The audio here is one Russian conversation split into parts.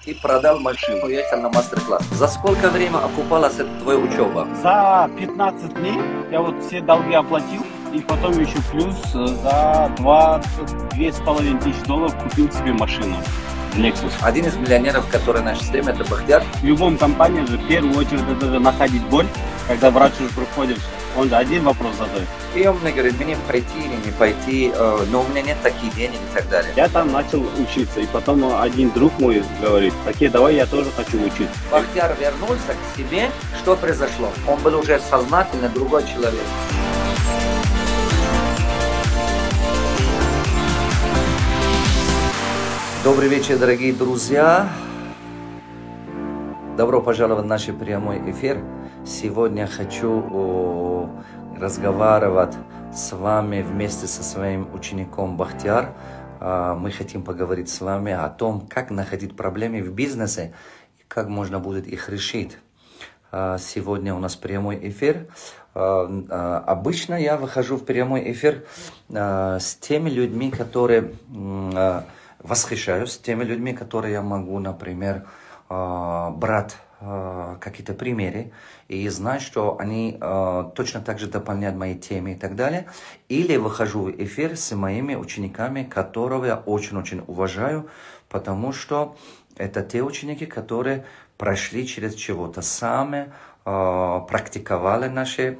Ты продал машину, ехал на мастер-класс. За сколько времени окупалась эта твоя учеба? За 15 дней я вот все долги оплатил, и потом еще плюс за 2,5 тысячи долларов купил себе машину. Lexus. Один из миллионеров, который наш систем, это Бахтияр. В любом компании же в первую очередь это же находить боль, когда врач уже приходит, он же один вопрос задает. И он мне говорит, мне пойти или не пойти, но у меня нет таких денег и так далее. Я там начал учиться, и потом один друг мой говорит, окей, давай я тоже хочу учиться. Бахтияр вернулся к себе, что произошло? Он был уже сознательно другой человек. Добрый вечер, дорогие друзья. Добро пожаловать в наш прямой эфир. Сегодня хочу разговаривать с вами вместе со своим учеником Бахтияр. Мы хотим поговорить с вами о том, как находить проблемы в бизнесе и как можно будет их решить. Сегодня у нас прямой эфир. Обычно я выхожу в прямой эфир с теми людьми, которые восхищаюсь, теми людьми, которые я могу, например, брать какие-то примеры и знать, что они точно так же дополняют мои темы и так далее. Или выхожу в эфир с моими учениками, которых я очень-очень уважаю, потому что это те ученики, которые прошли через чего-то сами, практиковали наши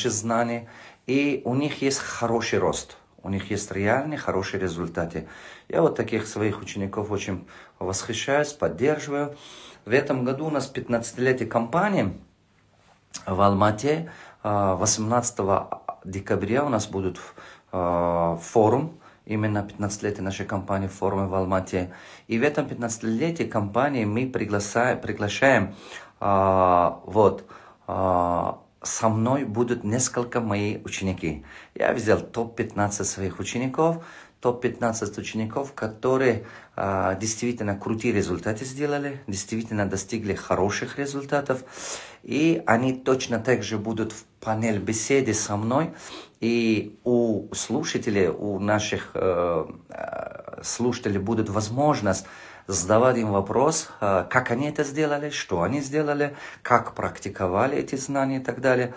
знания, и у них есть хороший рост. У них есть реальные хорошие результаты. Я вот таких своих учеников очень восхищаюсь, поддерживаю. В этом году у нас 15-летие компании в Алмате. 18 декабря у нас будет форум. Именно 15-летие нашей компании в форуме в Алмате. И в этом 15-летии компании мы приглашаем со мной будут несколько моих учеников. Я взял топ-15 своих учеников, топ-15 учеников, которые действительно крутые результаты сделали, действительно достигли хороших результатов. И они точно так же будут в панель беседе со мной. И у слушателей, у наших слушателей будет возможность задавать им вопрос, как они это сделали, что они сделали, как практиковали эти знания и так далее.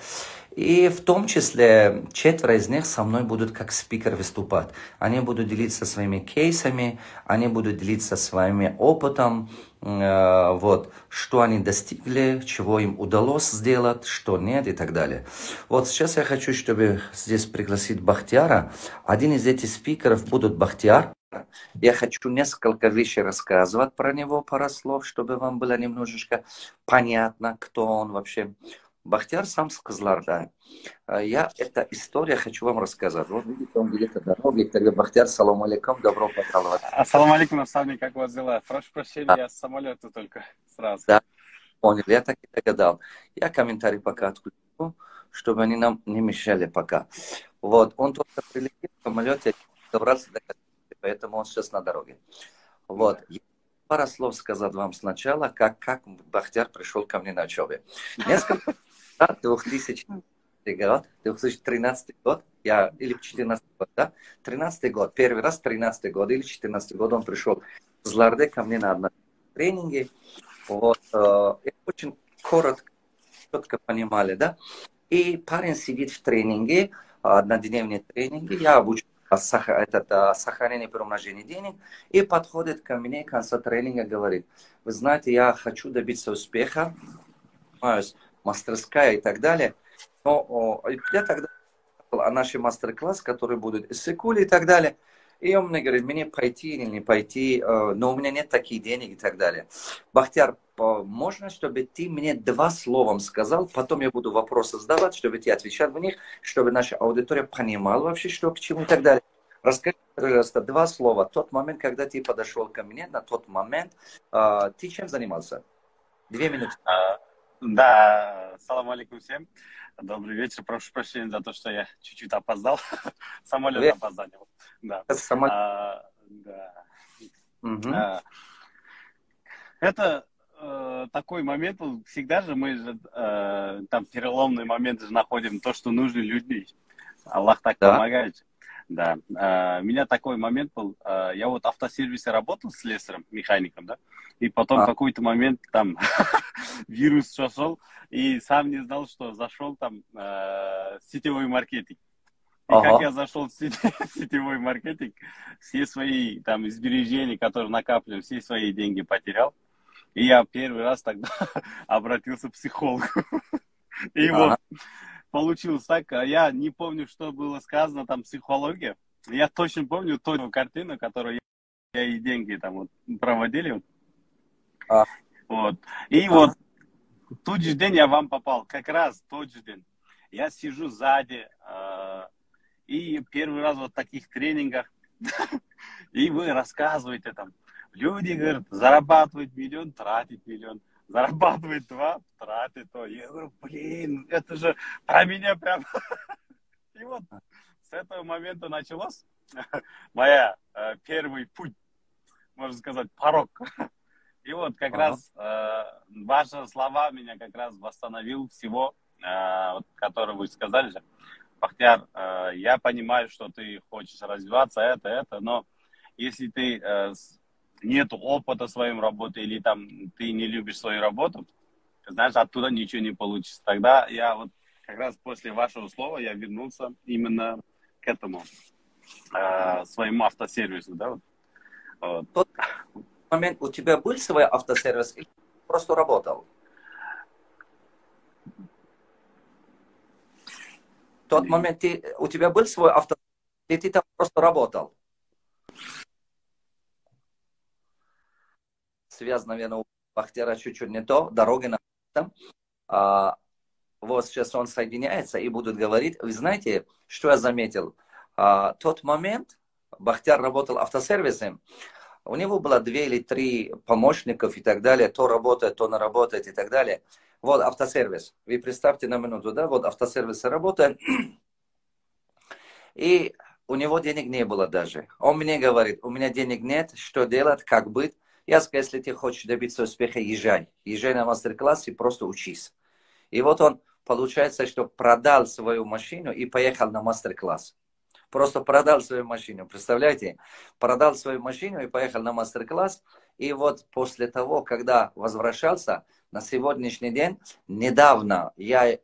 И в том числе 4 из них со мной будут как спикер выступать. Они будут делиться своими кейсами, они будут делиться своим опытом, что они достигли, чего им удалось сделать, что нет и так далее. Вот сейчас я хочу, чтобы здесь пригласить Бахтияра. Один из этих спикеров будет Бахтияр. Я хочу несколько вещей рассказывать про него, пару слов, чтобы вам было немножечко понятно, кто он вообще. Бахтияр сам с Кызылорда. Я эту историю хочу вам рассказать. Вот видите, он где-то дороги. Тогда Бахтияр, салам алейкум, добро пожаловать. Ассаламу алейкум, наставник, как у вас дела? Прошу прощения, я с самолета только сразу. Да, понял, я так и догадал. Я комментарий пока отключу, чтобы они нам не мешали пока. Вот, он только прилетел в самолете, добрался до Казани, поэтому он сейчас на дороге. Вот. Я пару слов сказать вам сначала, как Бахтияр пришел ко мне на учебе. Несколько 2013 год, или 2014 год, да? 13 год, первый раз 13 год или 14 год он пришел с Ларде ко мне на одном тренинге. Вот, очень коротко, четко понимали, да? И парень сидит в тренинге, однодневные тренинги, я обучаю сохранение при умножении денег, и подходит ко мне к концу тренинга и говорит, вы знаете, я хочу добиться успеха, мастерская и так далее, но я тогда о нашем мастер-класс, который будет из Секули и так далее, и он мне говорит, мне пойти или не пойти, но у меня нет таких денег и так далее. Бахтияр, можно, чтобы ты мне 2 слова сказал, потом я буду вопросы задавать, чтобы ты отвечал в них, чтобы наша аудитория понимала вообще, что к чему и так далее. Расскажи, пожалуйста, 2 слова. Тот момент, когда ты подошел ко мне, на тот момент, ты чем занимался? 2 минуты. Да, салам алейкум всем. Добрый вечер. Прошу прощения за то, что я чуть-чуть опоздал. Самолет опоздал. Да. Да. Угу. Это такой момент, всегда же мы же там переломный момент же находим то, что нужны люди. Аллах так помогает. Да. У меня такой момент был. Я вот в автосервисе работал с слесарем, механиком, да, и потом А, какой-то момент там вирус зашел, и сам не знал, что зашел там сетевой маркетинг. И как ага. я зашел в сетевой маркетинг, все свои там сбережения, которые накапливал, все свои деньги потерял. И я первый раз тогда обратился к психологу. И Ага. вот получилось так, я не помню, что было сказано там психология. Я точно помню ту картину, которую я и деньги там вот проводили. А, Вот. И вот ага. тот же день я вам попал, как раз тот же день. Я сижу сзади, и первый раз вот в таких тренингах, и вы рассказываете там, люди, говорят, зарабатывают миллион, тратить миллион, зарабатывают два, тратить то. Я говорю, блин, это же про меня прям. И вот с этого момента началось моя первый путь, можно сказать, порог. И вот как Ага. раз ваши слова меня как раз восстановил всего, вот, которое вы сказали же. Бахтияр, я понимаю, что ты хочешь развиваться, но если ты нет опыта своей работы или там ты не любишь свою работу, ты знаешь, оттуда ничего не получится. Тогда я вот как раз после вашего слова я вернулся именно к этому своему автосервису, да, вот. Вот. В тот момент у тебя был свой автосервис или просто работал? В тот момент у тебя был свой автосервис или ты там просто работал? Связь, наверное, у Бахтияра чуть-чуть не то, дороги на этом. А, вот сейчас он соединяется и будет говорить. Вы знаете, что я заметил? Тот момент Бахтияр работал автосервисом, у него было 2 или 3 помощников и так далее, то работает, то не работает и так далее. Вот автосервис. Вы представьте на минуту, да, вот автосервис работает, и у него денег не было даже. Он мне говорит, у меня денег нет, что делать, как быть. Я сказал, если ты хочешь добиться успеха, езжай. Езжай на мастер-класс и просто учись. И вот он, получается, что продал свою машину и поехал на мастер-класс. Просто продал свою машину, представляете? Продал свою машину и поехал на мастер-класс. И вот после того, когда возвращался, на сегодняшний день, недавно я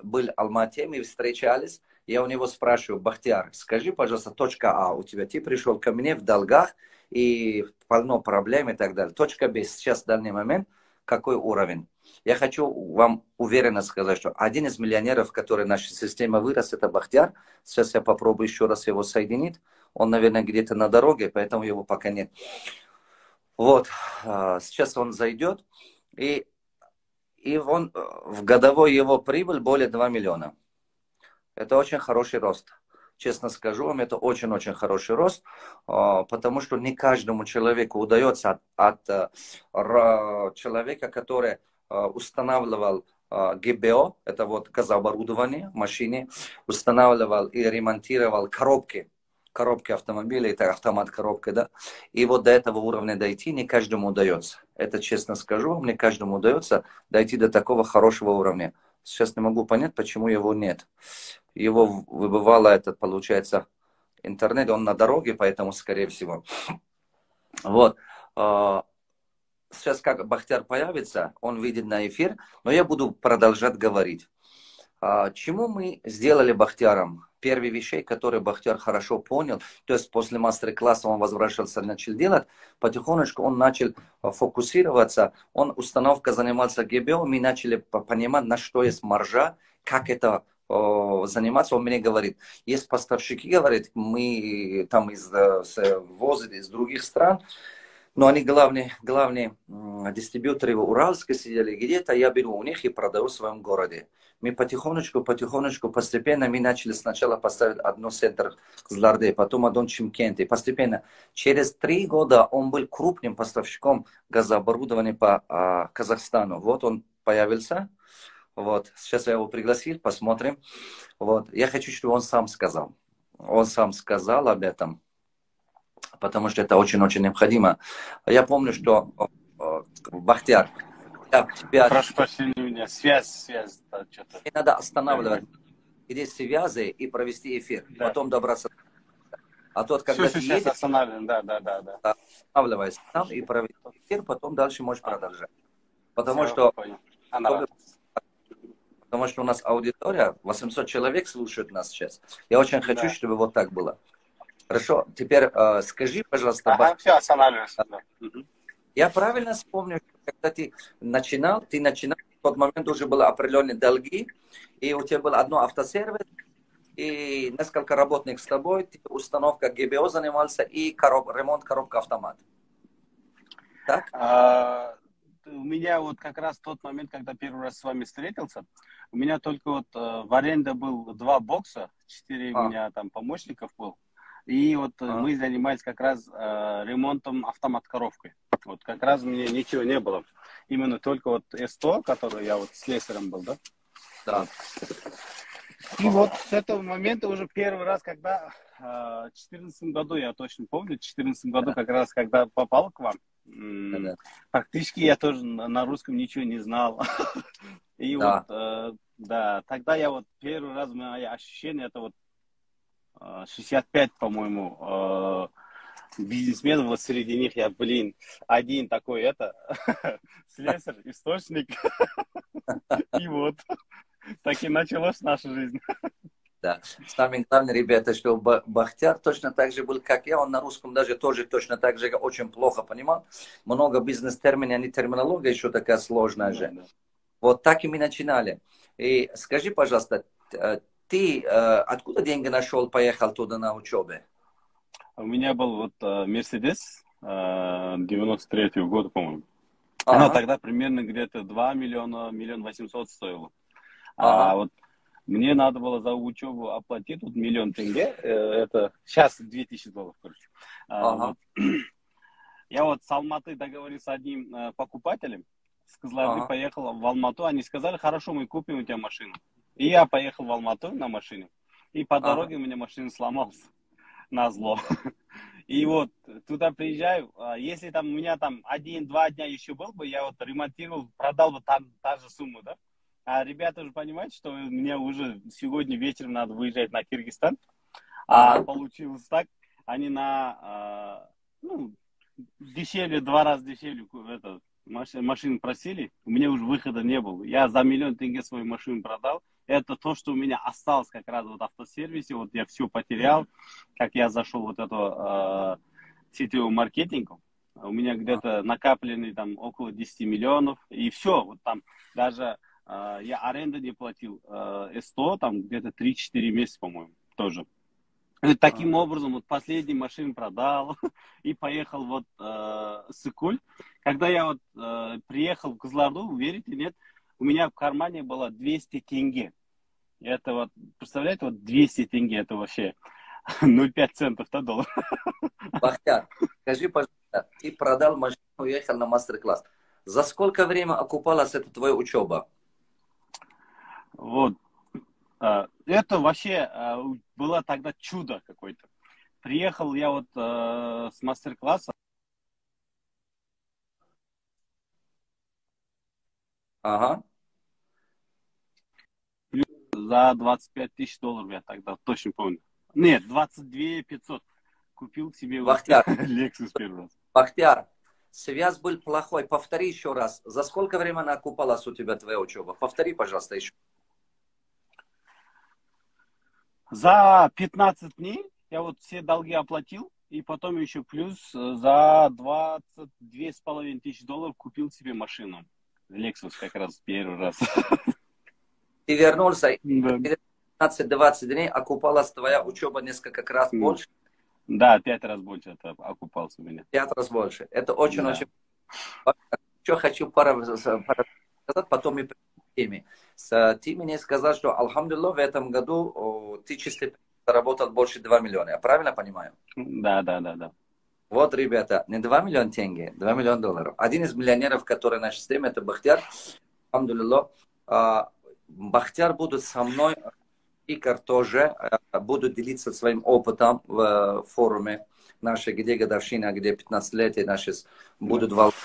был в Алмате, мы встречались, я у него спрашиваю, Бахтияр, скажи, пожалуйста, точка А у тебя, ты пришел ко мне в долгах и полно проблем и так далее. Точка Б сейчас в данный момент, какой уровень? Я хочу вам уверенно сказать, что один из миллионеров, который наша система вырос, это Бахтияр. Сейчас я попробую еще раз его соединить. Он, наверное, где-то на дороге, поэтому его пока нет. Вот, сейчас он зайдет, и, и он, в годовой его прибыль более 2 миллиона. Это очень хороший рост. Честно скажу вам, это очень-очень хороший рост, потому что не каждому человеку удается от человека, который устанавливал ГБО, это вот газооборудование в машине, устанавливал и ремонтировал коробки автомобиля, это автомат коробка, да, и вот до этого уровня дойти не каждому удается. Это честно скажу, не каждому удается дойти до такого хорошего уровня. Сейчас не могу понять, почему его нет. Его выбывало, этот, получается, интернет, он на дороге, поэтому, скорее всего. Вот. Сейчас, как Бахтияр появится, он выйдет на эфир, но я буду продолжать говорить. Чему мы сделали Бахтияром? Первые вещи, которые Бахтияр хорошо понял, то есть после мастер-класса он возвращался, начал делать, потихонечку он начал фокусироваться, он установка занимался ГБО, мы начали понимать, на что есть маржа, как это заниматься. Он мне говорит, есть поставщики, говорит, мы там возят из других стран, но они главные дистрибьюторы в Уральске сидели где-то, я беру у них и продаю в своем городе. Мы потихонечку, постепенно, мы начали сначала поставить одно центр в Зларде, потом одно в Чимкенте. Постепенно, через 3 года он был крупным поставщиком газооборудования по Казахстану. Вот он появился. Вот. Сейчас я его пригласил, посмотрим. Вот. Я хочу, чтобы он сам сказал. Он сам сказал об этом, потому что это очень-очень необходимо. Я помню, что Бахтияр, я тебя... Прошу прощения, у меня связь, да, что-то. Не надо останавливать, где связи и провести эфир. Да. Потом добраться. А тот, Все, когда ты сейчас едешь, останавливаем, да. останавливайся там и проведи эфир, потом дальше можешь продолжать. Потому Все, что, понял. Анара. потому что у нас аудитория, 800 человек слушают нас сейчас. Я очень хочу, Да. чтобы вот так было. Хорошо, теперь скажи, пожалуйста, Ага, все, останавливаемся. Да. Мгм. я правильно вспомню, что когда ты начинал, в тот момент уже были определенные долги, и у тебя был одно автосервис, и несколько работников с тобой, ты установка ГБО занимался, и ремонт коробка автомат. Так? У меня вот как раз тот момент, когда первый раз с вами встретился, у меня только вот в аренде был 2 бокса, 4 у А, меня там помощников был, и вот а, мы занимались как раз ремонтом автомат-коробкой. Вот как раз у меня ничего не было. Именно только вот S100, который я вот слесарем был, да? Вот. да. И вот с этого момента уже первый раз, когда в 2014 году, я точно помню, в 2014 году Да, как раз, когда попал к вам, да, да. практически я тоже на русском ничего не знал. И вот, Да. да, тогда я вот первый раз, мои ощущения, это вот 65, по-моему, бизнесменов, вот среди них я, блин, один такой, это, слесарь, источник, и вот, так и началась наша жизнь. Да. Самое главное, ребята, что Бахтияр точно так же был, как я. Он на русском даже тоже точно так же очень плохо понимал. Много бизнес-терминов, а не терминология еще такая сложная Да, же. да. Вот так и мы начинали. И скажи, пожалуйста, ты откуда деньги нашел, поехал туда на учебу? У меня был вот Мерседес 93-го года, по-моему. Она Ага, тогда примерно где-то 2 миллиона, 1 800 000 стоила. А ага, вот мне надо было за учебу оплатить тут 1 000 000 тенге. Это сейчас $2000, короче. ага, Вот. Я вот с Алматы договорился с одним покупателем. С Кызылорды ага, поехал в Алмату. Они сказали, хорошо, мы купим у тебя машину. И я поехал в Алмату на машине. И по ага, дороге у меня машина сломалась. Назло. И вот туда приезжаю, если там у меня там 1-2 дня еще был бы, я вот ремонтировал, продал бы там та же сумму, да? А ребята же понимают, что мне уже сегодня вечером надо выезжать на Кыргызстан. А ага. получилось так, они ну, дешевле, 2 раза дешевле это, машину просили, у меня уже выхода не было. Я за 1 000 000 тенге свою машину продал. Это то, что у меня осталось как раз вот в автосервисе. Вот я все потерял, как я зашел вот этого сетевого маркетинга. У меня где-то накоплены там около 10 миллионов. И все, вот там даже я аренду не платил. S100 там где-то 3-4 месяца, по-моему, тоже. И таким Ага. образом, вот последний машину продал и поехал вот Сыкуль. Когда я вот приехал в Кызылорду, верите, нет, у меня в кармане было 200 тенге. Это вот, представляете, вот 200 тенге, это вообще 0,5 центов, да, доллар. Бахтияр, скажи, пожалуйста, ты продал машину, уехал на мастер-класс. За сколько времени окупалась эта твоя учеба? Вот. Это вообще было тогда чудо какое-то. Приехал я вот с мастер-класса Ага. за 25 тысяч долларов, я тогда точно помню. Нет, 22 500. Купил себе вот Бахтияр, Lexus первый раз. Бахтияр, связь был плохой. Повтори еще раз. За сколько времени окупалась у тебя твоя учеба? Повтори, пожалуйста, еще. За 15 дней я вот все долги оплатил, и потом еще плюс за 22,5 тысячи долларов купил себе машину. Lexus как раз первый раз. Ты вернулся, и Да. через 15-20 дней окупалась твоя учеба несколько раз больше, Да, 5 раз больше это окупался у меня. 5 раз больше. Это очень-очень... Да. Еще хочу пару сказать, потом мы перейдем к теме. Ты мне сказал, что, алхамдулилlah, в этом году ты чисто заработал больше 2 миллиона. Я правильно понимаю? Да. Вот, ребята, не 2 миллиона тенге, 2 миллиона долларов. Один из миллионеров, который в нашей системе, это Бахтияр. Алхамдулилlah. Бахтияр будет со мной, Икар тоже, будут делиться своим опытом в форуме нашей, где годовщина, где 15-летие наши Да. будут волноваться.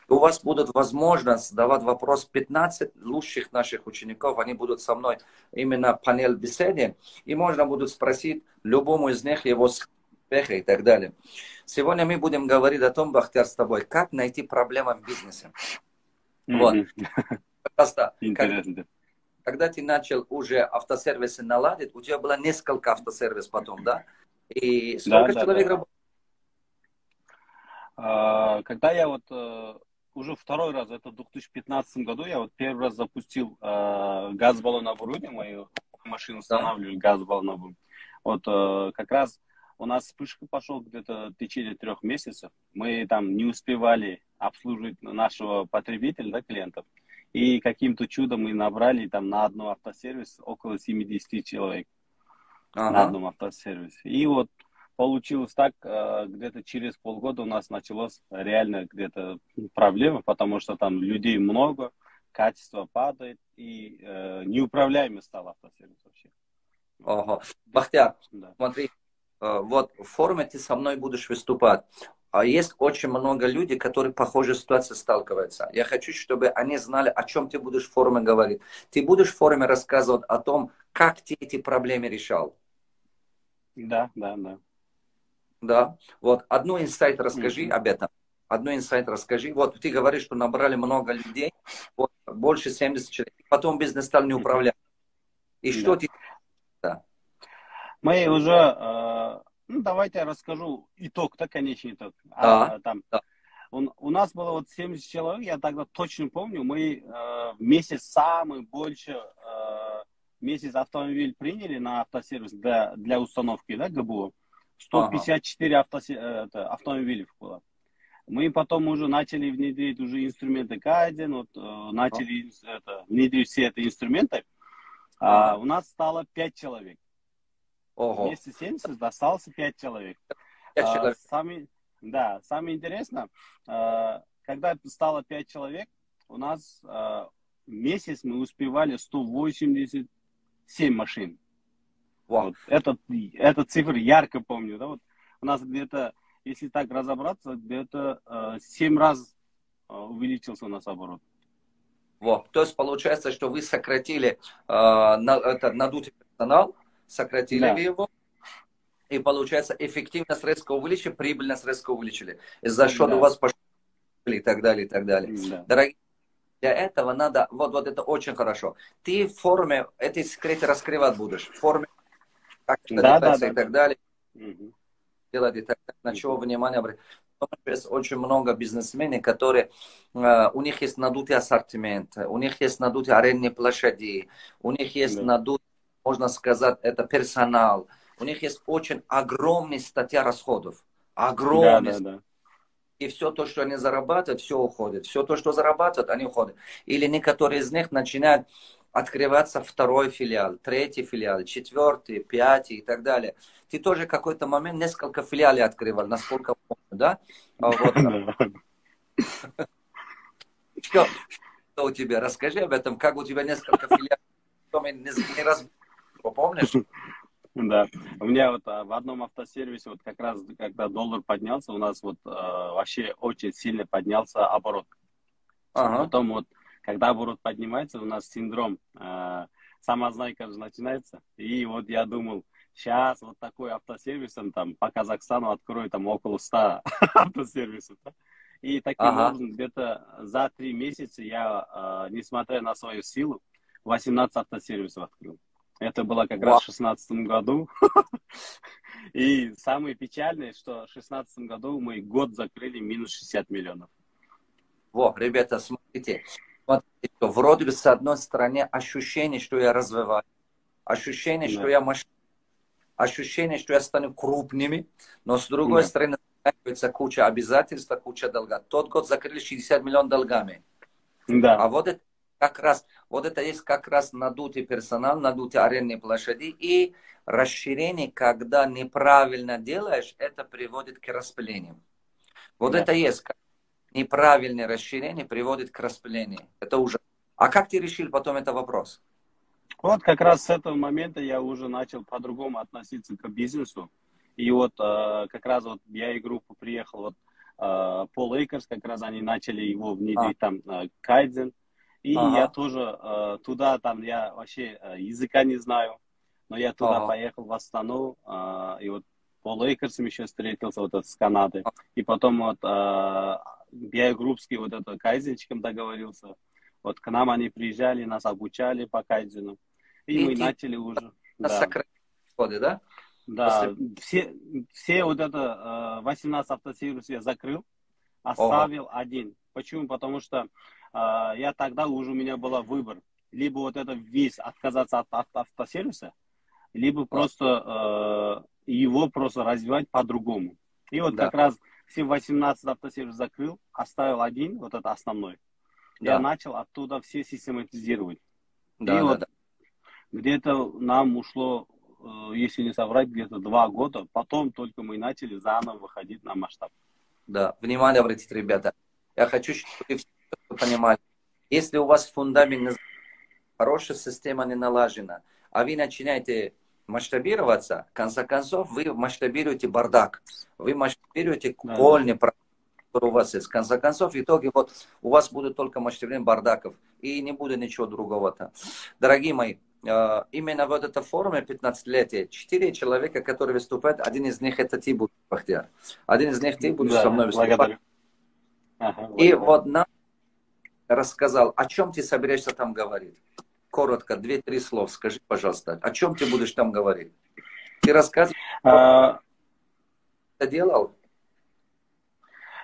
У вас будет возможность задавать вопрос 15 лучших наших учеников. Они будут со мной именно панель беседы. И можно будет спросить любому из них его успеха и так далее. Сегодня мы будем говорить о том, Бахтияр, с тобой, как найти проблемы в бизнесе. Вот. Просто, Интересно. когда ты начал уже автосервисы наладить, у тебя было несколько автосервисов потом, да? И сколько человек работает? Когда я вот уже второй раз, это в 2015 году, я вот первый раз запустил газ-баллон оборудование, мою машину устанавливали, газ-баллон оборудование. Вот как раз у нас вспышка пошел где-то в течение 3 месяцев. Мы там не успевали обслуживать нашего потребителя, да, клиентов. И каким-то чудом мы набрали там на одном автосервисе около 70 человек. На одном автосервисе. И вот получилось так, где-то через полгода у нас началась реально где-то проблема, потому что там людей много, качество падает, и неуправляемый стал автосервис вообще. Ага. Бахтияр, смотри, вот в форуме ты со мной будешь выступать. А есть очень много людей, которые похожей ситуации сталкиваются. Я хочу, чтобы они знали, о чем ты будешь в форуме говорить. Ты будешь в форуме рассказывать о том, как ты эти проблемы решал. Да. Да. Вот одну инсайт расскажи об этом. Одну инсайт расскажи. Вот ты говоришь, что набрали много людей, вот, больше 70 человек. Потом бизнес стал неуправляемым. И что ты... Да. Мы уже... ну, давайте я расскажу итог, да, конечный итог. Там, у нас было вот 70 человек, я тогда точно помню, мы месяц самый больше... месяц автомобиль приняли на автосервис для установки, да, ГБУ. 154 автомобилей было. Мы потом уже начали внедрить уже инструменты Кайден, вот, начали внедрить все эти инструменты. У нас стало 5 человек. Вместе с 70 осталось 5 человек. 5 человек. Самое интересное, когда стало 5 человек, у нас в месяц мы успевали 187 машин. Вот. Эта цифра ярко помню. Да? Вот у нас где-то, если так разобраться, где-то 7 раз увеличился у нас оборот. Вот. То есть получается, что вы сократили надутый персонал, сократили его, и получается эффективность резко увеличили, прибыльность резко увеличили. И за счет у вас пошли и так далее, и так далее. Дорогие, для этого надо, вот это очень хорошо. Ты в форуме эти секреты раскрывать будешь. В форуме как и так далее. Делать и так далее. На чего внимание обратить. Есть очень много бизнесменов, которые, у них есть надутый ассортимент, у них есть надутые арендные площади, у них есть надутый, можно сказать, это персонал. У них есть очень огромная статья расходов. Огромная. И все то, что они зарабатывают, все уходит. Все то, что зарабатывают, они уходят. Или некоторые из них начинают открываться второй филиал, третий филиал, четвертый, пятый и так далее. Ты тоже какой-то момент несколько филиалей открывал, насколько помню, да? Что у тебя? Расскажи об этом, как у тебя несколько филиалов, не разбил, помнишь? Да, у меня вот в одном автосервисе, вот как раз, когда доллар поднялся, у нас вот вообще очень сильно поднялся оборот. Потом вот, когда оборот поднимается, у нас синдром самознайка начинается. И вот я думал, сейчас вот такой автосервисом там по Казахстану открою там около 100 автосервисов. Да? И таким образом где-то за 3 месяца я, несмотря на свою силу, 18 автосервисов открыл. Это было как раз в 2016 году. И самое печальное, что в 2016 году мы год закрыли минус 60 миллионов. Вот, ребята, смотрите, вроде бы с одной стороны ощущение, что я развиваю, ощущение, что я ощущение, что я стану крупными, но с другой стороны накапливается куча обязательств, куча долга. Тот год закрыли 60 миллионов долгами. А вот это как раз, вот это есть как раз надутый персонал, надутые арендные площади и расширение, когда неправильно делаешь, это приводит к распылению. Вот это есть. Неправильное расширение приводит к распылению. Это уже. А как ты решил потом этот вопрос? Вот как раз с этого момента я уже начал по-другому относиться к бизнесу. И вот как раз вот я и группа приехал вот Пол Эйкерс, как раз они начали его внедрить, там, кайдзен. И я тоже туда, там, я вообще языка не знаю, но я туда поехал в Астану, и вот Пол Эйкерсом еще встретился, вот этот с Канады. И потом вот Биогруппский вот это кайдзенчиком договорился. Вот к нам они приезжали, нас обучали по кайдзену. И мы начали уже. Да. Да? Да, все вот это 18 автосервисов я закрыл, оставил один. Почему? Потому что я тогда уже у меня был выбор. Либо вот это весь отказаться от автосервиса, либо просто его просто развивать по-другому. И вот как раз все 18 автосервисов закрыл, оставил один, вот это основной. Я начал оттуда все систематизировать. И вот где-то нам ушло, если не соврать, где-то 2 года. Потом только мы начали заново выходить на масштаб. Да, внимание обратите, ребята. Я хочу, чтобы вы все понимали. Если у вас фундамент, хорошая система не налажена, а вы начинаете масштабироваться, в конце концов, вы масштабируете бардак. Вы масштабируете кукольный процесс, который у вас есть. В конце концов, в итоге вот у вас будет только масштабирование бардаков. И не будет ничего другого-то. Дорогие мои, именно в этом форуме 15-летия 4 человека, которые выступают, один из них это ты будешь, Бахтияр. Один из них ты будешь со мной выступать. И вот нам рассказал, о чем ты собираешься там говорить. Коротко, 2-3 слова. Скажи, пожалуйста, о чем ты будешь там говорить? Ты рассказываешь, что ты делал?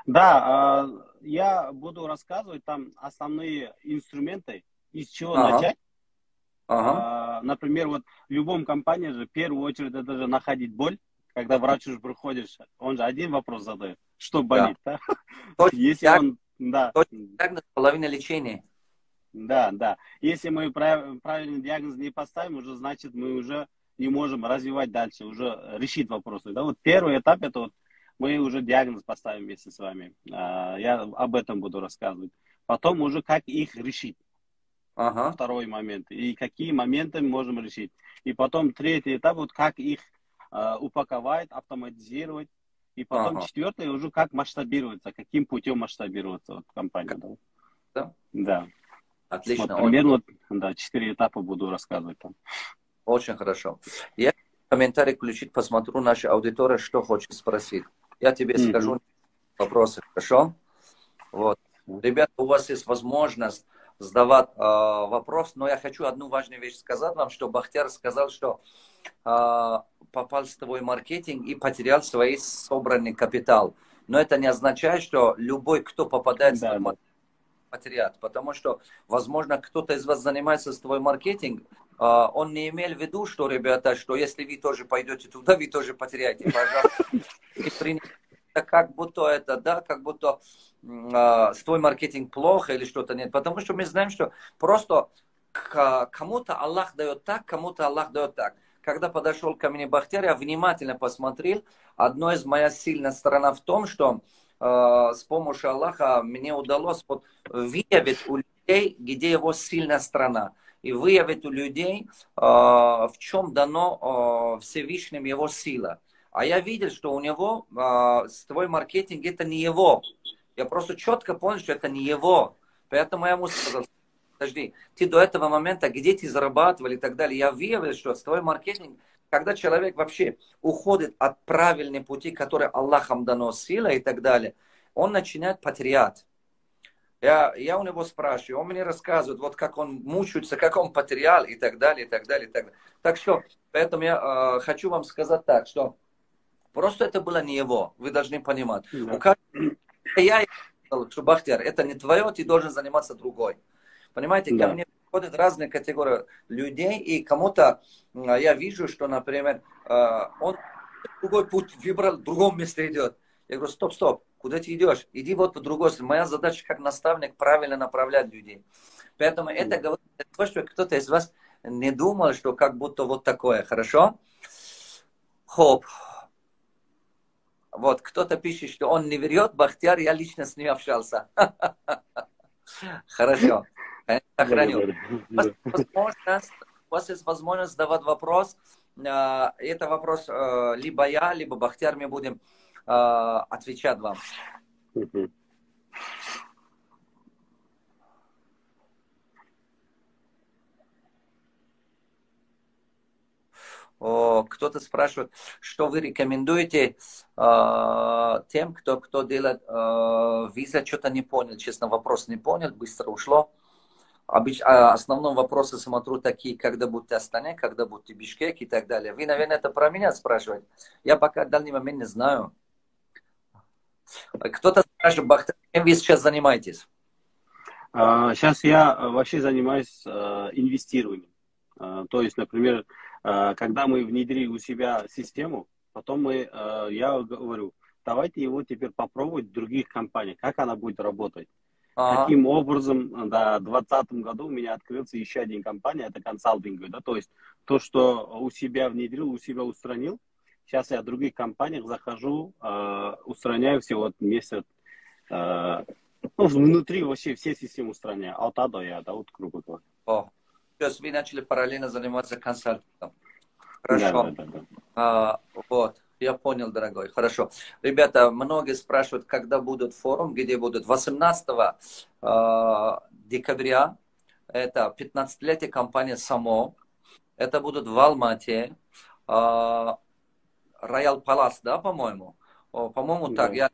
Да, я буду рассказывать там основные инструменты, из чего начать. Например, вот в любом компании же в первую очередь это же находить боль. Когда врач уже приходишь, он же один вопрос задает, что болит, да? Если он, диагноз, половина лечения. Да. Если мы правильный диагноз не поставим, уже значит мы уже не можем развивать дальше, уже решить вопросы. Да? Вот первый этап это вот мы уже диагноз поставим вместе с вами. Я об этом буду рассказывать. Потом уже как их решить. Второй момент. И какие моменты мы можем решить. И потом третий этап, вот как их упаковать, автоматизировать. И потом четвертый уже как масштабироваться, каким путем масштабироваться вот, в компании. Да. Отлично. Вот, примерно вот, 4 этапа буду рассказывать там. Очень хорошо. Я комментарий включить, посмотрю наша аудитория, что хочет спросить. Я тебе скажу вопросы, хорошо? Вот. Ребята, у вас есть возможность задавать вопрос, но я хочу одну важную вещь сказать вам, что Бахтияр сказал, что попал в твой маркетинг и потерял свой собранный капитал. Но это не означает, что любой, кто попадает в твой маркетинг, потеряет. Потому что, возможно, кто-то из вас занимается с твой маркетинг, он не имел в виду, что, ребята, что если вы тоже пойдете туда, вы тоже потеряете. Пожалуйста. Как будто это, да, как будто твой маркетинг плохо или что-то нет. Потому что мы знаем, что просто кому-то Аллах дает так, кому-то Аллах дает так. Когда подошел ко мне Бахтияр, я внимательно посмотрел. Одна из моих сильных сторон в том, что с помощью Аллаха мне удалось выявить у людей, где его сильная сторона. И выявить у людей, в чем дано Всевышним его сила. А я видел, что у него твой маркетинг это не его. Я просто четко понял, что это не его. Поэтому я ему сказал, подожди, ты до этого момента, где ты зарабатывал и так далее, я выявил, что твой маркетинг, когда человек вообще уходит от правильной пути, который Аллахом дано сила и так далее, он начинает потерять. Я у него спрашиваю, он мне рассказывает, вот как он мучается, как он потерял и так далее, и так далее, и так далее. Так что, поэтому я хочу вам сказать так, что просто это было не его, вы должны понимать. У каждого, я сказал, что Бахтияр, это не твое, ты должен заниматься другой. Понимаете, ко мне приходят разные категории людей, и кому-то я вижу, что, например, он другой путь выбрал, в другом месте идет. Я говорю, стоп, куда ты идешь? Иди вот по другой стороне. Моя задача как наставник правильно направлять людей. Поэтому это говорит, что кто-то из вас не думал, что как будто вот такое. Хорошо? Хоп. Вот, кто-то пишет, что он не врет, Бахтияр, я лично с ним общался. Хорошо. Сохраню. У вас есть возможность задавать вопрос. Это вопрос либо я, либо Бахтияр, мы будем отвечать вам. Мгм. Кто-то спрашивает, что вы рекомендуете тем, кто делает виза, что-то не понял, честно, вопрос не понял, быстро ушло. Основном вопросы смотрю такие, когда будете в Астане, когда будете в Бишкеке и так далее. Вы, наверное, это про меня спрашиваете. Я пока в данный момент не знаю. Кто-то спрашивает, Бахтар, чем вы сейчас занимаетесь? Сейчас я вообще занимаюсь инвестированием. То есть, например, когда мы внедрили у себя систему, потом я говорю, давайте его теперь попробовать в других компаниях, как она будет работать. Ага. Таким образом, да, в 2020 году у меня открылся еще один компания, это консалтинг, да, то есть то, что у себя внедрил, у себя устранил, сейчас я в других компаниях захожу, устраняю все вот месяц, ну, внутри вообще все системы устраняю, от А до Я, да, вот грубо говоря. То есть вы начали параллельно заниматься консалтингом. Да, да, Хорошо. да, да. Вот, я понял, дорогой. Хорошо. Ребята, многие спрашивают, когда будет форум, где будут. 18 декабря, это 15-летие компании САМО. Это будут в Алмате. Роял Палас, да, по-моему? По-моему, так. Да, Я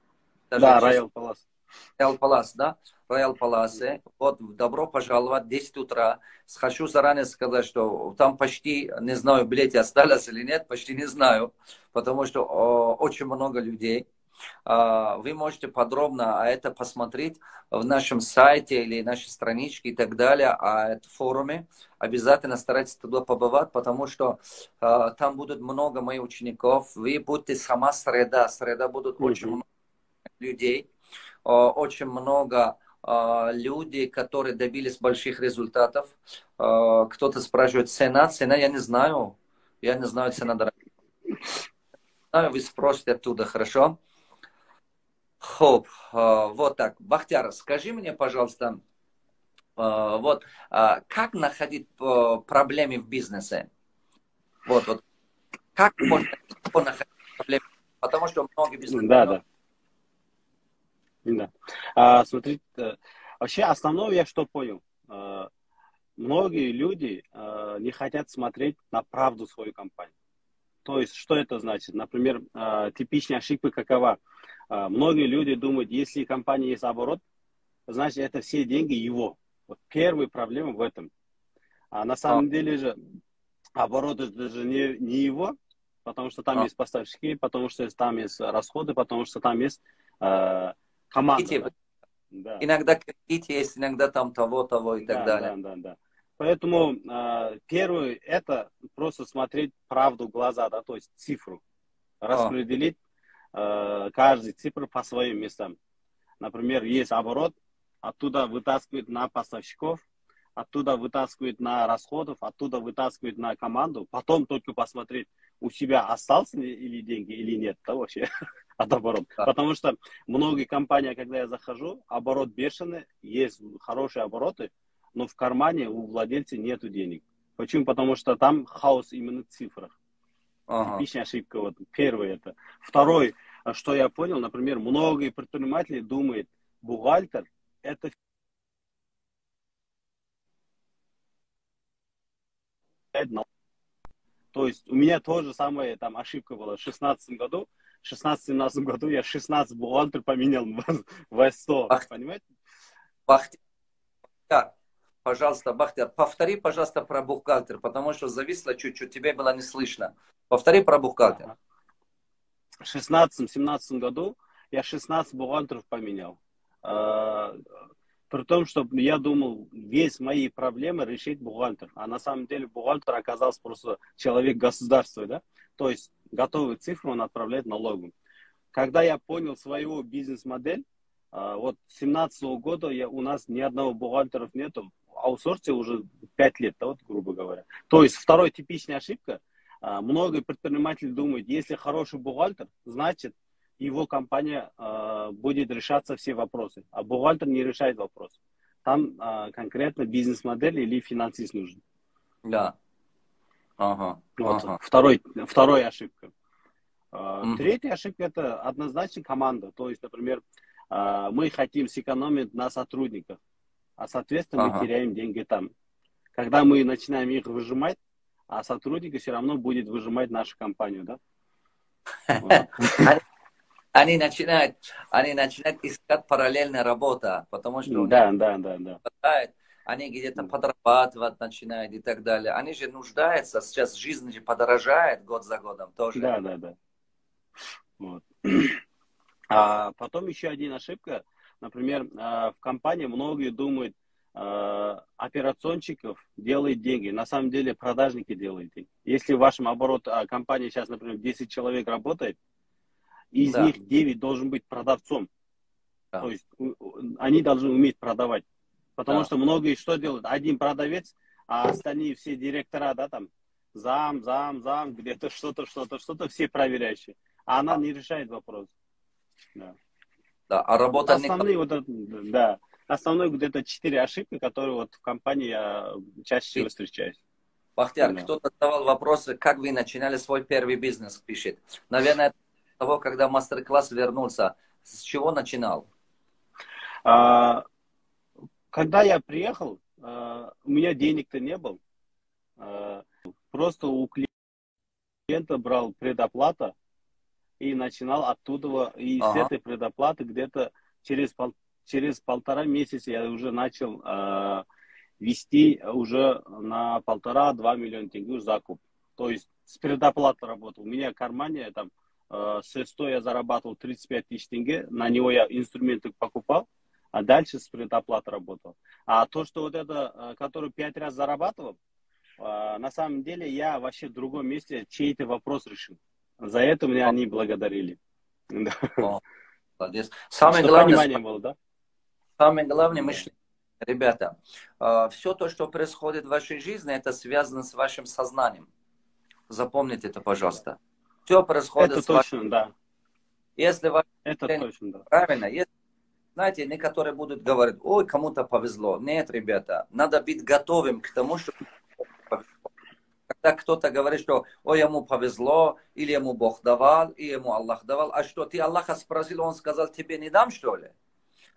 даже, да, честно, Royal Palace. Роял Палас, да? Роял Паласе. Вот, добро пожаловать, 10 утра. Хочу заранее сказать, что там почти, не знаю, билеты остались или нет, почти не знаю, потому что очень много людей. Вы можете подробно это посмотреть в нашем сайте или нашей страничке и так далее, это форуме. Обязательно старайтесь туда побывать, потому что там будут много моих учеников. Вы будете сама среда. Среда будут очень Мгм. много людей, очень много людей, которые добились больших результатов. Кто-то спрашивает, цена я не знаю. Я не знаю цена, дорогая. Вы спросите оттуда, хорошо? Хоп, вот так. Бахтяр, скажи мне, пожалуйста, вот, как находить проблемы в бизнесе? Вот, как можно находить проблемы? Потому что многие Да, бизнесмены... да, да. Смотрите, вообще основное я что понял. Многие люди не хотят смотреть на правду свою компанию. То есть, что это значит? Например, типичная ошибка какова? Многие люди думают, если в компании есть оборот, значит, это все деньги его. Вот первая проблема в этом. А на А, самом деле же оборот это же не его, потому что там а, есть поставщики, потому что там есть расходы, потому что там есть команда, кредит. да? Да, Иногда кредит есть, иногда там того и так да, далее. да, да, да. Поэтому первое это просто смотреть правду в глаза, да, то есть цифру, А, распределить каждый цифру по своим местам. Например, есть оборот, оттуда вытаскивают на поставщиков, оттуда вытаскивают на расходов, оттуда вытаскивают на команду, потом только посмотреть, у себя остался ли или деньги или нет, да, вообще, от оборот. да. Потому что многие компании, когда я захожу, оборот бешеный, есть хорошие обороты, но в кармане у владельца нету денег. Почему? Потому что там хаос именно в цифрах. Ага. Типичная ошибка. Вот первый это. Второй, что я понял, например, многие предприниматели думают, бухгалтер это то есть у меня тоже самая там ошибка была в 16 году. В 16-17 году я 16 бухгалтер поменял в 100. Бах- Понимаете? Бахтяр, пожалуйста, Бахтяр, повтори, пожалуйста, про бухгалтер, потому что зависло чуть-чуть, тебе было не слышно. Повтори про бухгалтер. Ага. В 16-17 году я 16 бухгалтеров поменял. А, При том, что я думал, весь мои проблемы решить бухгалтер. А на самом деле бухгалтер оказался просто человек государства, да? То есть готовую цифру он отправляет налогу. Когда я понял свою бизнес-модель, вот с 2017 года у нас ни одного бухгалтеров нету. Аутсорсе уже 5 лет, да, вот, грубо говоря. То есть второй типичная ошибка. Многие предприниматели думают, если хороший бухгалтер, значит его компания будет решаться все вопросы. А бухгалтер не решает вопрос. Там конкретно бизнес-модель или финансист нужен. Да. Ага. Вот Ага. вторая ошибка. Мгм. Третья ошибка это однозначно команда. То есть, например, мы хотим сэкономить на сотрудниках, а соответственно мы Ага. теряем деньги там. Когда мы начинаем их выжимать, а сотрудники все равно будет выжимать нашу компанию, да? Вот. Они, они начинают искать параллельную работу, потому что у них Да, да, да, да. хватает, они где-то подрабатывать начинают и так далее. Они же нуждаются, сейчас жизнь же подорожает год за годом тоже. Да, да, да. Вот. А потом еще один ошибка. Например, в компании многие думают, операционщиков делает деньги. На самом деле продажники делают деньги. Если в вашем обороте компании сейчас, например, 10 человек работает, из Да, них 9 должен быть продавцом. То да, есть они должны уметь продавать. Потому да. что многие что делают? Один продавец, а остальные все директора, да, там, зам, где-то что-то, все проверяющие. А она не решает вопрос. Да. Да, а Это работа не... основные вот это, да, основные где-то 4 ошибки, которые вот в компании я чаще всего встречаюсь. Бахтияр, Да. кто-то задавал вопросы, как вы начинали свой первый бизнес, пишет. Наверное, с того, когда мастер-класс вернулся, с чего начинал? А, когда я приехал, у меня денег-то не было. Просто у клиента брал предоплата и начинал оттуда, и с Ага, этой предоплаты где-то через 1,5 месяца я уже начал вести уже на 1,5-2 миллиона тенге уже закуп. То есть с предоплатой работал. У меня в кармане там с 100 я зарабатывал 35 тысяч тенге, на него я инструменты покупал, а дальше с предоплатой работал. А то, что вот это, который 5 раз зарабатывал, на самом деле я вообще в другом месте чей-то вопрос решил. За это меня о, они благодарили. Да. о, молодец. Что понимание было, да? Самое главное Да. мышление. Ребята, все то, что происходит в вашей жизни, это связано с вашим сознанием. Запомните это, пожалуйста. Все происходит Это с вашим... точно, да. Если ваше Это мышление точно, да. правильно, если, знаете, некоторые будут говорить, ой, кому-то повезло. Нет, ребята, надо быть готовым к тому, что когда кто-то говорит, что ой, ему повезло, или ему Бог давал, и ему Аллах давал. А что, ты Аллаха спросил, он сказал, тебе не дам, что ли?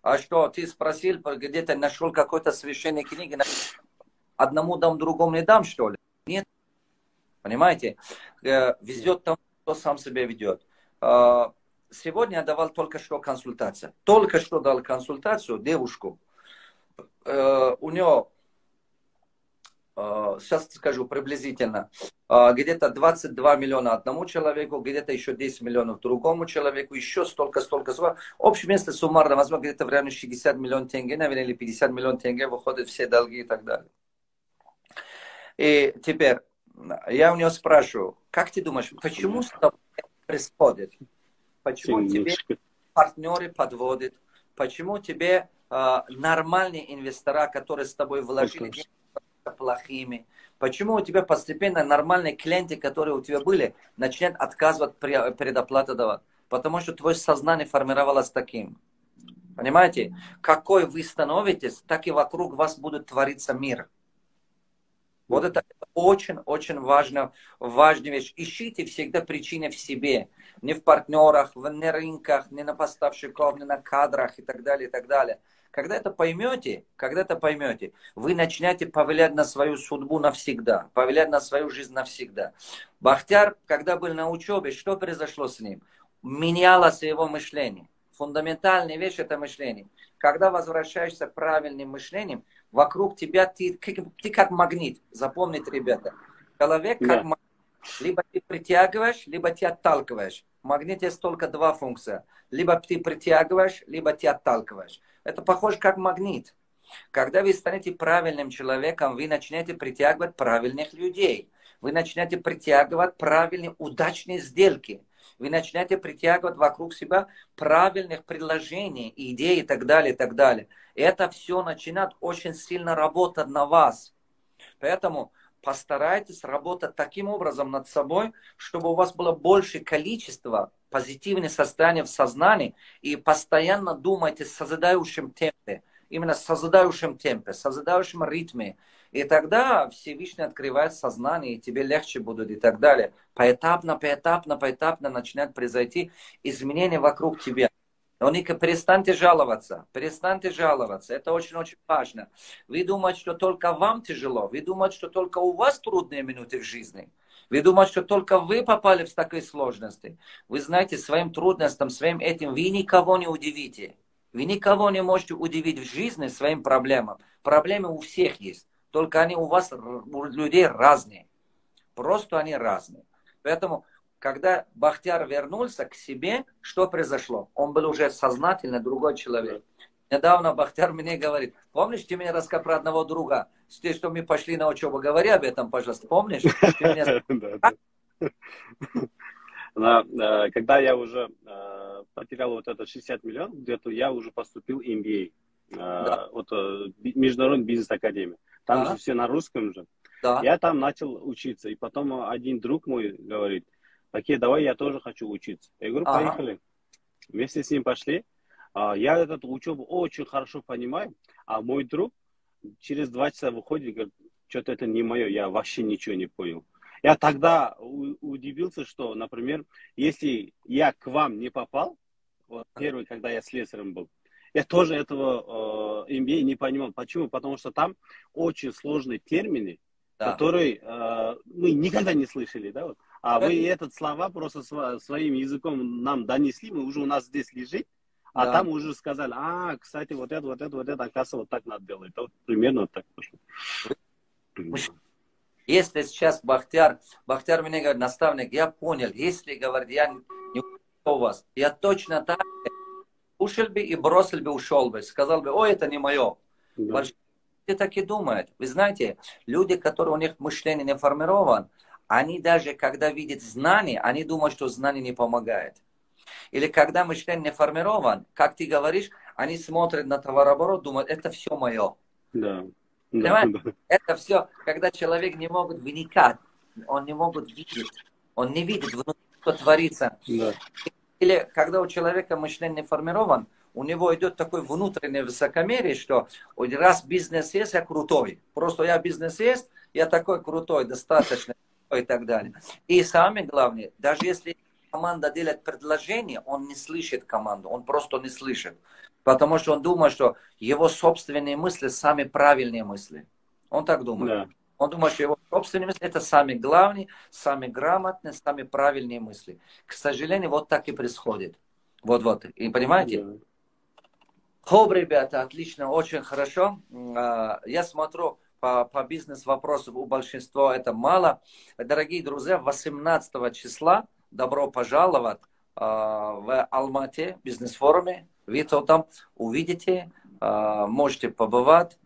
А что, ты спросил, где-то нашел какой-то священной книги, одному дам, другому не дам, что ли? Нет, понимаете? Везет тому, кто сам себя ведет. Сегодня я давал только что консультацию. Только что дал консультацию девушку. У нее, сейчас скажу приблизительно, где-то 22 миллиона одному человеку, где-то еще 10 миллионов другому человеку, еще столько. Общее место суммарно, возможно, где-то в районе 60 миллионов тенге, наверное, или 50 миллионов тенге выходят все долги и так далее. И теперь я у нее спрашиваю, как ты думаешь, почему с тобой это происходит? Почему тебе Сильнейший. партнеры подводят? Почему тебе нормальные инвестора, которые с тобой вложили деньги, плохими? Почему у тебя постепенно нормальные клиенты, которые у тебя были, начинают отказывать предоплату давать? Потому что твое сознание формировалось таким. Понимаете? Какой вы становитесь, так и вокруг вас будет твориться мир. Вот это очень-очень важная вещь. Ищите всегда причины в себе. Не в партнерах, не на рынках, не на поставщиках, не на кадрах и так далее, и так далее. Когда это поймете, вы начнете повлиять на свою судьбу навсегда, повлиять на свою жизнь навсегда. Бахтияр, когда был на учебе, что произошло с ним? Менялось его мышление. Фундаментальная вещь это мышление. Когда возвращаешься к правильным мышлениям, вокруг тебя ты как магнит. Запомните, ребята. Человек как Да. магнит. Либо ты притягиваешь, либо ты отталкиваешь. В магните есть только два функции. Либо ты притягиваешь, либо ты отталкиваешь. Это похоже как магнит. Когда вы станете правильным человеком, вы начнете притягивать правильных людей. Вы начнете притягивать правильные, удачные сделки. Вы начнете притягивать вокруг себя правильных предложений, идей и так далее, и так далее. И это все начинает очень сильно работать на вас. Поэтому постарайтесь работать таким образом над собой, чтобы у вас было большее количество позитивных состояний в сознании и постоянно думайте в созидающем темпе. Именно в созидающем темпе, в созидающем ритме. И тогда Всевышний открывает сознание, и тебе легче будет и так далее. Поэтапно начинает произойти изменения вокруг тебя. Но, Ника, перестаньте жаловаться. Перестаньте жаловаться. Это очень-очень важно. Вы думаете, что только вам тяжело. Вы думаете, что только у вас трудные минуты в жизни. Вы думаете, что только вы попали в такие сложности. Вы знаете, своим трудностям, своим этим вы никого не удивите. Вы никого не можете удивить в жизни своим проблемам. Проблемы у всех есть. Только они у вас, у людей разные. Просто они разные. Поэтому, когда Бахтияр вернулся к себе, что произошло? Он был уже сознательно другой человек. Недавно Бахтияр мне говорит, помнишь, ты мне рассказал про одного друга, что мы пошли на учебу, говори об этом, пожалуйста, помнишь? Когда я уже потерял вот это 60 миллионов, где-то я уже поступил в MBA, Международный бизнес-академия. Там же все на русском же. Я там начал учиться. И потом один друг мой говорит, окей, давай я тоже хочу учиться. Я говорю, поехали. Вместе с ним пошли. Я эту учебу очень хорошо понимаю. А мой друг через 2 часа выходит и говорит, что-то это не мое, я вообще ничего не понял. Я тогда удивился, что, например, если я к вам не попал, вот первый, когда я слесарем был, я тоже этого MBA не понимал. Почему? Потому что там очень сложные термины, которые мы никогда не слышали. Да? Вот. А вы этот слова просто своим языком нам донесли, мы уже у нас здесь лежит, а там уже сказали, кстати, вот это, оказывается, вот так надо делать. Это вот примерно вот так пошло. Если сейчас Бахтияр мне говорит, наставник, я понял, если, говорит, я не у вас, я точно так ушел бы и бросил бы, ушел бы, сказал бы, ой, это не мое. Люди так и думают. Вы знаете, люди, которые у них мышление не формировано, они даже, когда видят знания, они думают, что знание не помогает. Или когда мышление не формировано, как ты говоришь, они смотрят на товарооборот, думают, это все мое. Понимаете? Это все, когда человек не может вникать, он не может видеть, он не видит внутри, что творится. Или когда у человека мышление не формировано, у него идет такой внутреннее высокомерие, что раз бизнес есть, я крутой. Просто я бизнес есть, я такой крутой, достаточно и так далее. И самое главное, даже если команда делает предложение, он не слышит команду, он просто не слышит. Потому что он думает, что его собственные мысли самые правильные мысли. Он так думает. Он думает, что его собственные мысли это самые главные, самые грамотные, самые правильные мысли. К сожалению, вот так и происходит. Вот. И понимаете? Хоп, ребята, отлично, очень хорошо. Я смотрю по бизнес-вопросам у большинства это мало. Дорогие друзья, 18 числа добро пожаловать в Алмате бизнес-форуме. Вы то там увидите, можете побывать,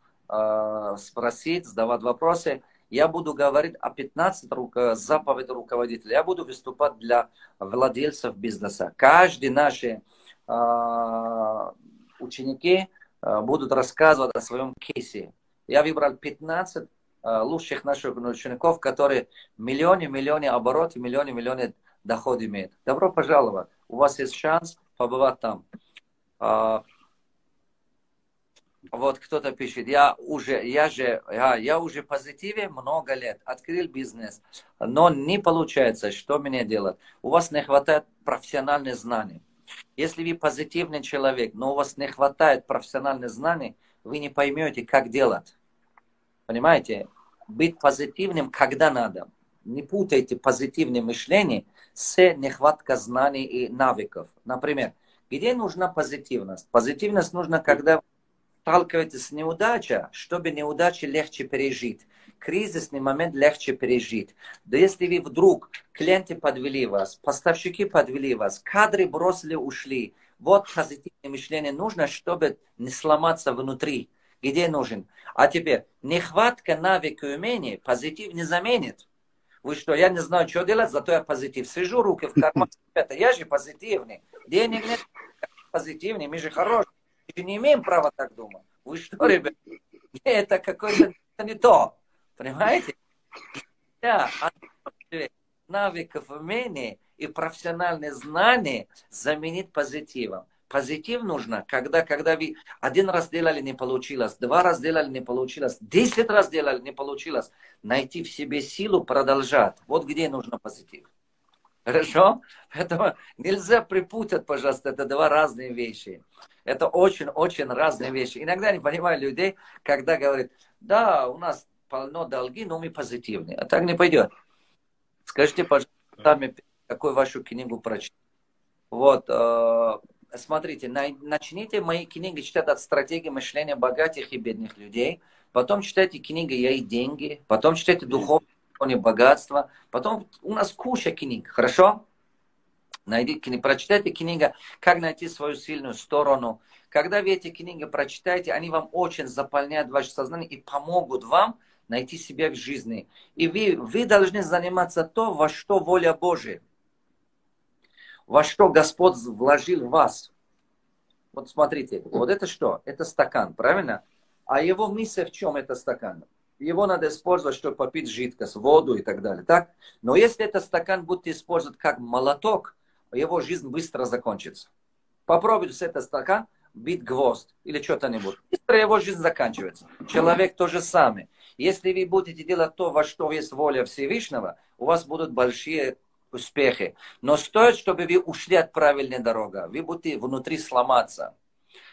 спросить, задавать вопросы. Я буду говорить о 15 заповедях руководителя. Я буду выступать для владельцев бизнеса. Каждый наши ученики будут рассказывать о своем кейсе. Я выбрал 15 лучших наших учеников, которые миллионы оборотов, миллионы доход имеют. Добро пожаловать. У вас есть шанс побывать там. Вот кто-то пишет, я уже позитиве много лет, открыл бизнес, но не получается, что мне делать? У вас не хватает профессиональных знаний. Если вы позитивный человек, но у вас не хватает профессиональных знаний, вы не поймете, как делать. Понимаете? Быть позитивным, когда надо. Не путайте позитивное мышление с нехваткой знаний и навыков. Например, где нужна позитивность? Позитивность нужна, когда сталкиваетесь с неудачей, чтобы неудачу легче пережить. Кризисный момент легче пережить. Да если вы вдруг, клиенты подвели вас, поставщики подвели вас, кадры бросили, ушли. Вот позитивное мышление нужно, чтобы не сломаться внутри. Где нужен? А теперь, нехватка навыка и умений позитив не заменит. Вы что, я не знаю, что делать, зато я позитив. Сижу, руки в карман. Я же позитивный. Денег нет, позитивный, мы же хорошие. Мы же не имеем права так думать. Вы что, ребят? Это какое-то не то. Понимаете? Да, навыков, умений и профессиональные знания заменить позитивом. Позитив нужно, когда вы 1 раз делали, не получилось, 2 раз делали, не получилось, 10 раз делали, не получилось. Найти в себе силу, продолжать. Вот где нужно позитив. Хорошо? Поэтому нельзя припутать, пожалуйста, это два разные вещи. Это очень-очень разные вещи. Иногда не понимаю людей, когда говорят, да, у нас полно долги, но мы позитивные. А так не пойдет. Скажите, пожалуйста, сами, какую вашу книгу прочитали. Вот, смотрите, начните мои книги читать от стратегии мышления богатых и бедных людей. Потом читайте книги «Я и деньги». Потом читайте «Духовное богатство». Потом у нас куча книг, хорошо? Прочитайте книгу «Как найти свою сильную сторону». Когда вы эти книги прочитаете, они вам очень заполняют ваше сознание и помогут вам найти себя в жизни. И вы должны заниматься то, во что воля Божия, во что Господь вложил в вас. Вот смотрите, вот это что? Это стакан, правильно? А его миссия в чем это стакан? Его надо использовать, чтобы попить жидкость, воду и так далее. Так? Но если этот стакан будете использовать как молоток, его жизнь быстро закончится. Попробуйте с этого стакана бить гвоздь или что-то-нибудь. Быстро его жизнь заканчивается. Человек то же самое. Если вы будете делать то, во что есть воля Всевышнего, у вас будут большие успехи. Но стоит, чтобы вы ушли от правильной дороги. Вы будете внутри сломаться.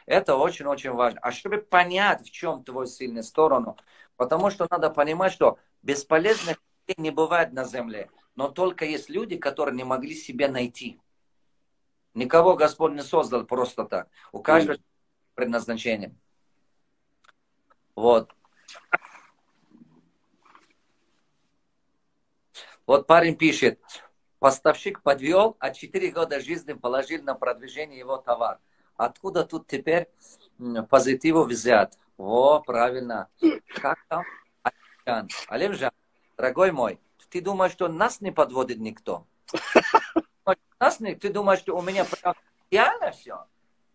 Это очень-очень важно. А чтобы понять, в чем твою сильную сторону, потому что надо понимать, что бесполезных людей не бывает на земле, но только есть люди, которые не могли себя найти. Никого Господь не создал просто так. У каждого предназначение. Вот. Вот парень пишет, поставщик подвел, а 4 года жизни положил на продвижение его товара. Откуда тут теперь позитиву взят? О, правильно. Как там? Алимжан, дорогой мой, ты думаешь, что нас не подводит никто? Ты думаешь, что у меня прям идеально все?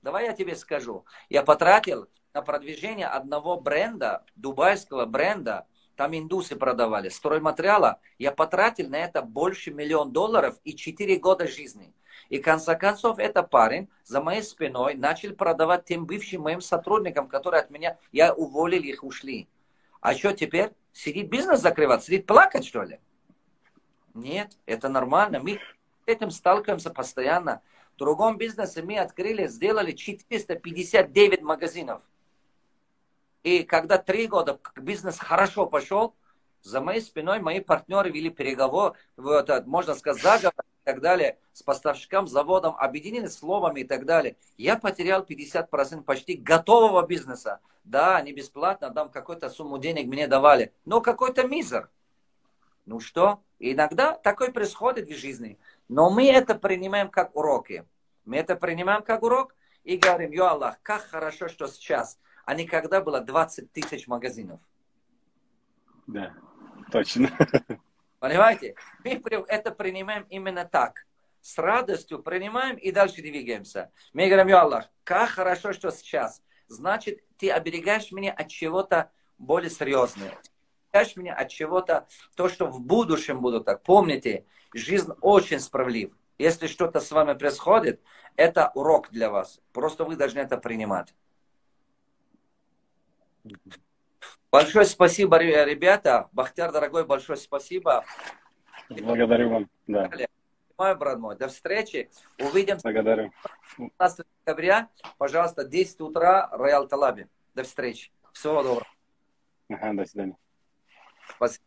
Давай я тебе скажу. Я потратил на продвижение одного бренда, дубайского бренда, там индусы продавали, стройматериала. Я потратил на это больше $1 миллион и 4 года жизни. И в конце концов, этот парень за моей спиной начал продавать тем бывшим моим сотрудникам, которые от меня, я уволил их, ушли. А что теперь? Сидит бизнес закрывать, сидит плакать, что ли? Нет, это нормально. Мы с этим сталкиваемся постоянно. В другом бизнесе мы открыли, сделали 459 магазинов. И когда 3 года бизнес хорошо пошел, за моей спиной мои партнеры вели переговоры, можно сказать, заговор и так далее, с поставщиком, заводом, объединены словами и так далее. Я потерял 50% почти готового бизнеса. Да, они бесплатно, дам какую-то сумму денег мне давали, но какой-то мизер. Ну что? Иногда такое происходит в жизни. Но мы это принимаем как уроки. Мы это принимаем как урок и говорим, ё Аллах, как хорошо, что сейчас, а не когда было 20 тысяч магазинов. Да, точно. Понимаете? Мы это принимаем именно так. С радостью принимаем и дальше двигаемся. Мы говорим, ё Аллах, как хорошо, что сейчас. Значит, ты оберегаешь меня от чего-то более серьезного. Меня от чего-то, то, что в будущем буду так. Помните, жизнь очень справедлива. Если что-то с вами происходит, это урок для вас. Просто вы должны это принимать. Большое спасибо, ребята. Бахтияр, дорогой, большое спасибо. Благодарю вам. Да. Мой брат мой, до встречи. Увидимся. Благодарю. 15 декабря, пожалуйста, 10 утра, Роял Талаби. До встречи. Всего доброго. Ага, до свидания. Спасибо.